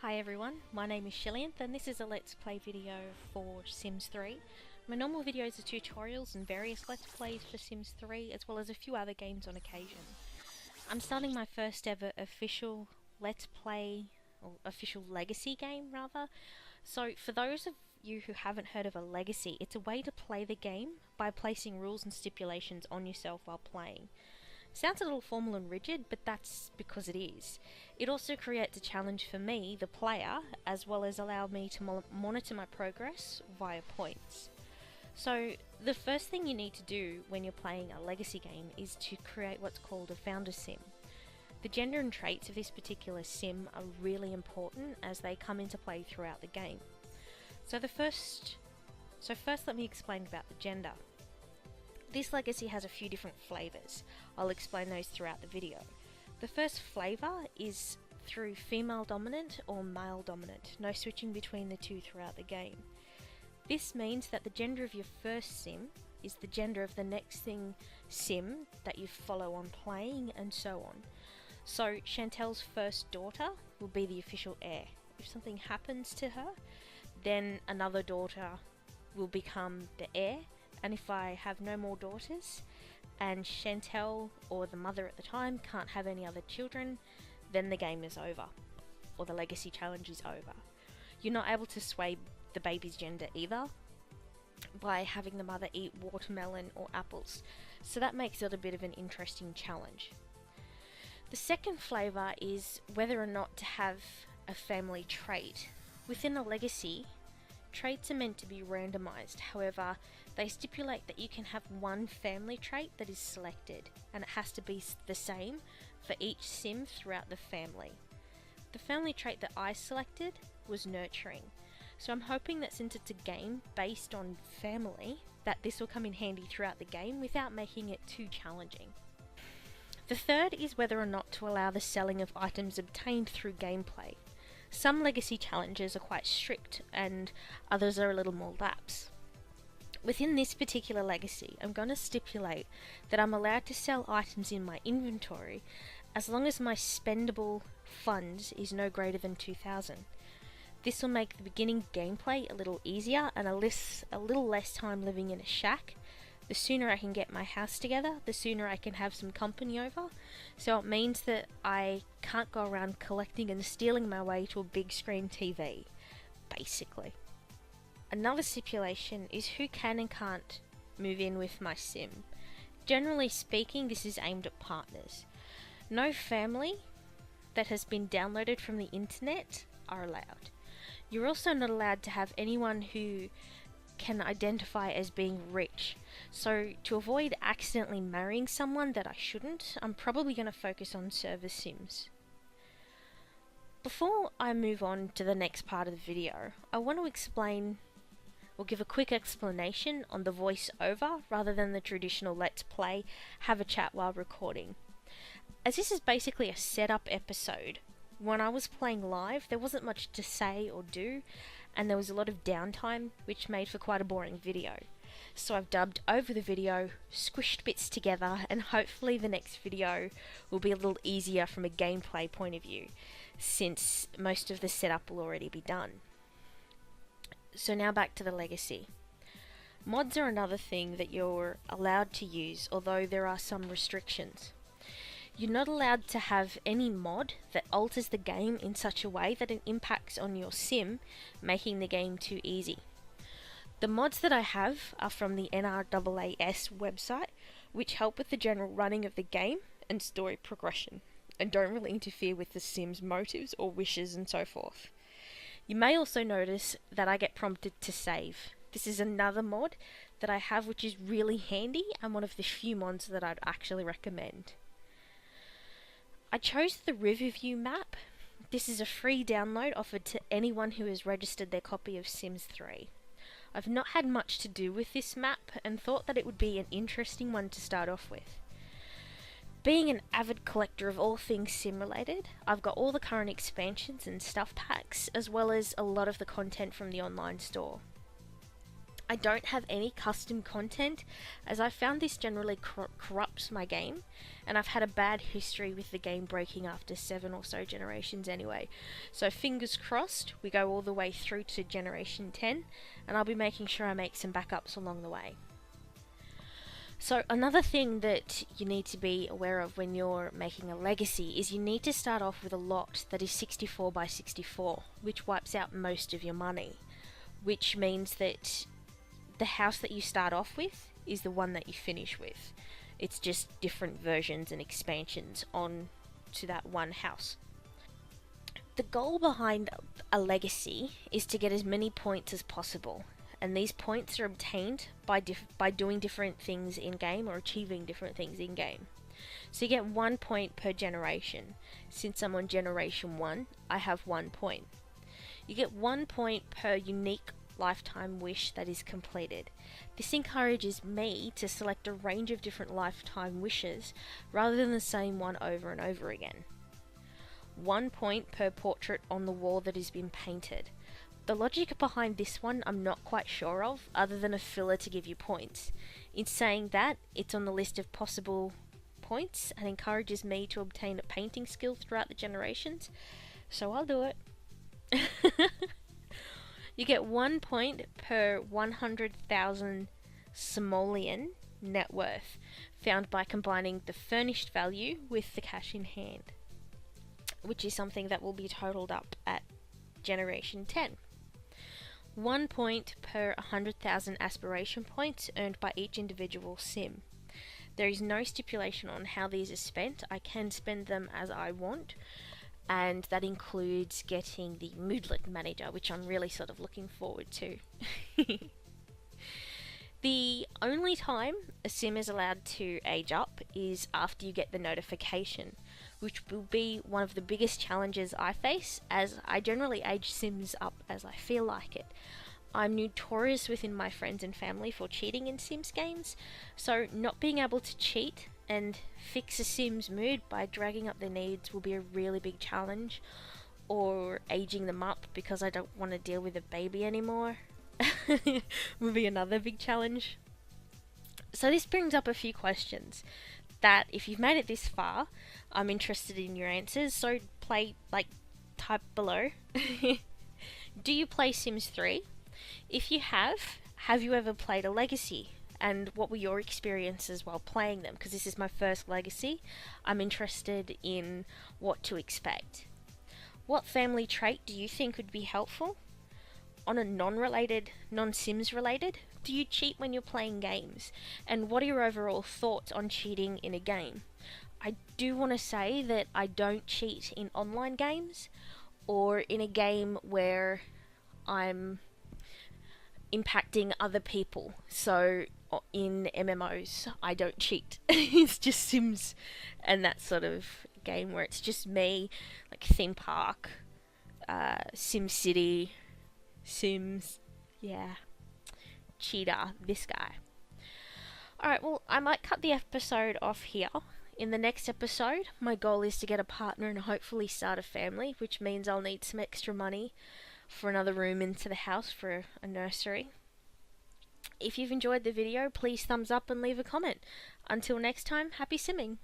Hi everyone, my name is Shillianth and this is a Let's Play video for Sims 3. My normal videos are tutorials and various Let's Plays for Sims 3 as well as a few other games on occasion. I'm starting my first ever official Let's Play, or official Legacy game rather. So for those of you who haven't heard of a Legacy, it's a way to play the game by placing rules and stipulations on yourself while playing. Sounds a little formal and rigid, but that's because it is. It also creates a challenge for me, the player, as well as allow me to monitor my progress via points. So the first thing you need to do when you're playing a legacy game is to create what's called a founder sim. The gender and traits of this particular sim are really important as they come into play throughout the game. So first let me explain about the gender. This legacy has a few different flavours. I'll explain those throughout the video. The first flavour is through female dominant or male dominant, no switching between the two throughout the game. This means that the gender of your first sim is the gender of the next thing sim that you follow on playing, and so on. So Chantel's first daughter will be the official heir. If something happens to her, then another daughter will become the heir. And if I have no more daughters, and Chantel, or the mother at the time, can't have any other children, then the game is over, or the legacy challenge is over. You're not able to sway the baby's gender either by having the mother eat watermelon or apples, so that makes it a bit of an interesting challenge. The second flavour is whether or not to have a family trait. Within a legacy, traits are meant to be randomised, however, they stipulate that you can have one family trait that is selected, and it has to be the same for each sim throughout the family. The family trait that I selected was nurturing, so I'm hoping that since it's a game based on family, that this will come in handy throughout the game without making it too challenging. The third is whether or not to allow the selling of items obtained through gameplay. Some legacy challenges are quite strict and others are a little more lax. Within this particular legacy, I'm going to stipulate that I'm allowed to sell items in my inventory as long as my spendable funds is no greater than 2,000. This will make the beginning gameplay a little easier and a little less time living in a shack. The sooner I can get my house together, the sooner I can have some company over. So it means that I can't go around collecting and stealing my way to a big screen TV, basically. Another stipulation is who can and can't move in with my sim. Generally speaking, this is aimed at partners. No family that has been downloaded from the internet are allowed. You're also not allowed to have anyone who can identify as being rich. So to avoid accidentally marrying someone that I shouldn't, I'm probably going to focus on server sims. Before I move on to the next part of the video, I want to explain or give a quick explanation on the voice-over rather than the traditional let's play, have a chat while recording. As this is basically a setup episode, when I was playing live there wasn't much to say or do, and there was a lot of downtime which made for quite a boring video. So I've dubbed over the video, squished bits together, and hopefully the next video will be a little easier from a gameplay point of view, since most of the setup will already be done. So now back to the legacy. Mods are another thing that you're allowed to use, although there are some restrictions. You're not allowed to have any mod that alters the game in such a way that it impacts on your sim, making the game too easy. The mods that I have are from the NRAAS website, which help with the general running of the game and story progression, and don't really interfere with the sim's motives or wishes and so forth. You may also notice that I get prompted to save. This is another mod that I have which is really handy and one of the few mods that I'd actually recommend. I chose the Riverview map. This is a free download offered to anyone who has registered their copy of Sims 3. I've not had much to do with this map and thought that it would be an interesting one to start off with. Being an avid collector of all things sim related, I've got all the current expansions and stuff packs, as well as a lot of the content from the online store. I don't have any custom content, as I found this generally corrupts my game, and I've had a bad history with the game breaking after 7 or so generations anyway. So fingers crossed we go all the way through to generation 10, and I'll be making sure I make some backups along the way. So another thing that you need to be aware of when you're making a legacy is you need to start off with a lot that is 64 by 64, which wipes out most of your money, which means that the house that you start off with is the one that you finish with. It's just different versions and expansions on to that one house. The goal behind a legacy is to get as many points as possible, and these points are obtained by doing different things in game or achieving different things in game. So you get 1 point per generation. Since I'm on generation 1, I have 1 point. You get 1 point per unique lifetime wish that is completed. This encourages me to select a range of different lifetime wishes rather than the same one over and over again. 1 point per portrait on the wall that has been painted. The logic behind this one I'm not quite sure of, other than a filler to give you points. In saying that, it's on the list of possible points and encourages me to obtain a painting skill throughout the generations, so I'll do it. You get 1 point per 100,000 simoleon net worth, found by combining the furnished value with the cash in hand, which is something that will be totaled up at generation 10. 1 point per 100,000 aspiration points earned by each individual sim. There is no stipulation on how these are spent. I can spend them as I want, and that includes getting the Moodlet Manager, which I'm really sort of looking forward to. The only time a sim is allowed to age up is after you get the notification, which will be one of the biggest challenges I face, as I generally age sims up as I feel like it. I'm notorious within my friends and family for cheating in Sims games, so not being able to cheat and fix a sim's mood by dragging up their needs will be a really big challenge, or aging them up because I don't want to deal with a baby anymore will be another big challenge. So this brings up a few questions that, if you've made it this far, I'm interested in your answers, so type below. Do you play Sims 3? If you have you ever played a legacy? And what were your experiences while playing them? Because this is my first legacy. I'm interested in what to expect. What family trait do you think would be helpful? On a non-Sims related, do you cheat when you're playing games? And what are your overall thoughts on cheating in a game? I do want to say that I don't cheat in online games or in a game where I'm impacting other people. So in MMOs, I don't cheat. It's just Sims and that sort of game where it's just me, like Theme Park, Sim City, Sims, yeah, Cheetah, this guy. Alright, well, I might cut the episode off here. In the next episode, my goal is to get a partner and hopefully start a family, which means I'll need some extra money for another room into the house for a nursery. If you've enjoyed the video, please thumbs up and leave a comment. Until next time, happy simming!